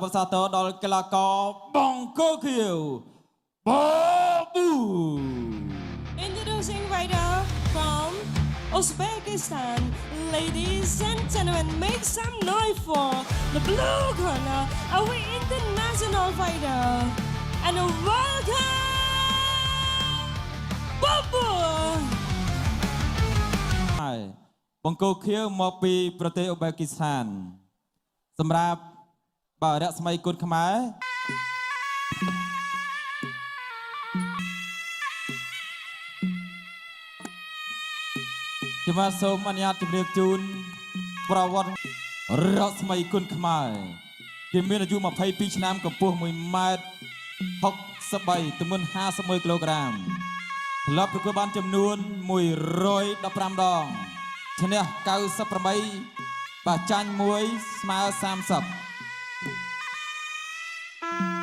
ภาษาตัวดอลกลากอบองโกเคียวบอบู Introducing rider from Uzbekistan. Ladies and gentlemen, make some noise for the blue corner, our international fighter. And welcome, Babu! បង្គោលខៀវមកពីប្រទេសឧបេគីស្ថានសម្រាប់បារៈស្មីគុណខ្មែរខ្ញុំសូមអនុញ្ញាតជម្រាបជូនប្រវត្តិរស្មីគុណខ្មែរគេមានអាយុ22ឆ្នាំកម្ពស់1ម៉ែត្រ63ទម្ងន់51គីឡូក្រាមធ្លាប់ប្រកួតបានចំនួន115ដងឈ្នះ98បាទចាញ់1ស្មើ30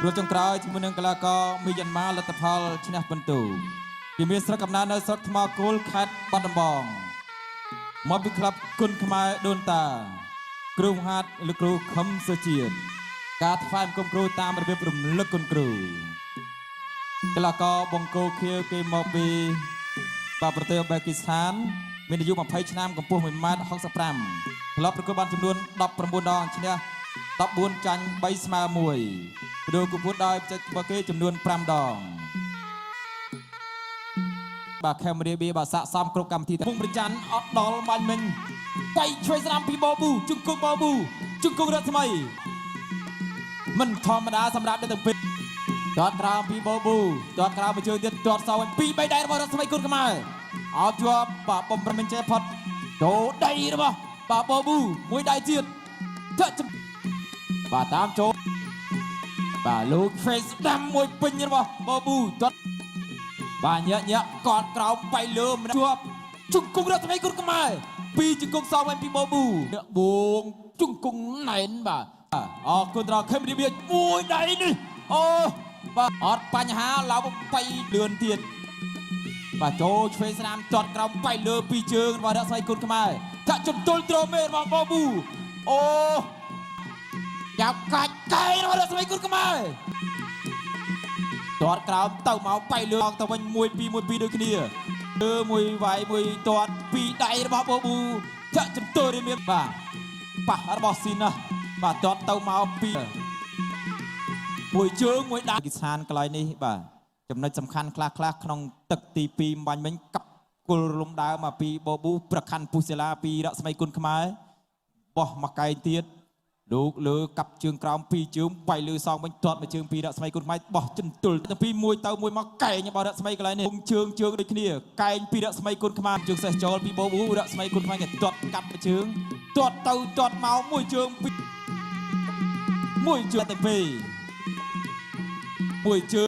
រួចចុងក្រោយជាមួយនឹងកីឡាករមីយ៉ាន់ម៉ាលទ្ធផលឈ្នះពិន្ទុគេមានស្រុកកំណើតនៅស្រុកថ្មគោលខេត្តបាត់ដំបងមកពីក្លឹបគុណខ្មែរដូនតាគ្រូមហាត់លោកគ្រូខឹមសុជាតិការថ្វាយបង្គំគ្រូតាមរបៀបរំលឹកគុណគ្រូកីឡាករបង្គោលខៀវគេមកពីប្រទេសឧបេគីស្ថានមានអាយុ20ឆ្នាំកម្ពស់1ម៉ែត្រ65ធ្លាប់ប្រកួតបានចំនួន19ដងឈ្នះ14ចាញ់3ស្មើ1ប្រដៅគពួតដោយបច្ចេកបគេចំនួន5ដងបាទខេមរាបៀបាទស័កសមគ្រប់កម្មវិធីពុំប្រច័នអត់ដល់បាញ់មិញបែកឆ្វេងស្ដាំពីបប៊ូជង្គង់បប៊ូជង្គង់រត់ថ្មីមិនធម្មតាសម្រាប់អ្នកទាំងពីរទាត់ក្រោមពីបប៊ូទាត់ក្រោមមួយជើងទៀតទាត់សោពី3ដៃរបស់រត់ថ្មីគុណខ្មែរអត់ជាប់បាទបំប្រមិនចេះផុតចូលដៃរបស់បាទបប៊ូមួយដៃទៀតចាក់បាទតាមចូលបាទលោកឆ្វេងស្ដាំមួយពេញរបស់បប៊ូទាត់បាទញាក់កត់ក្រោមបៃលើម្នាក់ជាប់ជង្គង់រត់ថ្មីគុណខ្មែរពីជង្គង់សងវិញពីបប៊ូអ្នកបួងជង្គង់ណែនបាទអរគុណដល់ខេមរីបៀមួយដៃនេះអូបាទអត់បញ្ហាឡើយ3លឿនទៀតបាទចូលឆ្វេងស្ដាំទាត់ក្រោមបៃលើពីជើងរបស់អ្នកស្រីគុណខ្មែរចាក់ជន្ទុលត្រូមេរបស់បប៊ូអូចាប់កាច់កែរបស់អ្នកស្រីគុណខ្មែរទាត់ក្រោមទៅមកបៃលើទៅវិញ1 2 1 2ដូចគ្នាលើមួយវាយមួយទាត់ពីដៃរបស់បប៊ូចាក់ជន្ទុលរៀមបាទប៉ះរបស់ស៊ីណាបាទទាត់ទៅមកពីមួយជើងមួយដៃគិស្ថានកន្លែងនេះបាទចំណុចសំខាន់ខ្លះក្នុងទឹកទី2បាញ់មិញកាប់គល់រំដើមមកពីបប៊ូប្រខាន់ពុះសិលាពីរស្មីគុណខ្មែរបោះមកកែងទៀតលោកលើកាប់ជើងក្រោម2ជើងបៃលើសងវិញទាត់មួយជើងពីរស្មីគុណខ្មែរបោះជន្ទុលទៅពីមួយទៅមួយមកកែងរបស់រស្មីកន្លែងនេះជើងដូចគ្នាកែងពីរស្មីគុណខ្មែរជើងសេះចូលពីបប៊ូរស្មីគុណខ្មែរគេទាត់កាប់មួយជើងទាត់ទៅទាត់មកមួយជើងពីមួយជើងទាំងពីរមួយជើង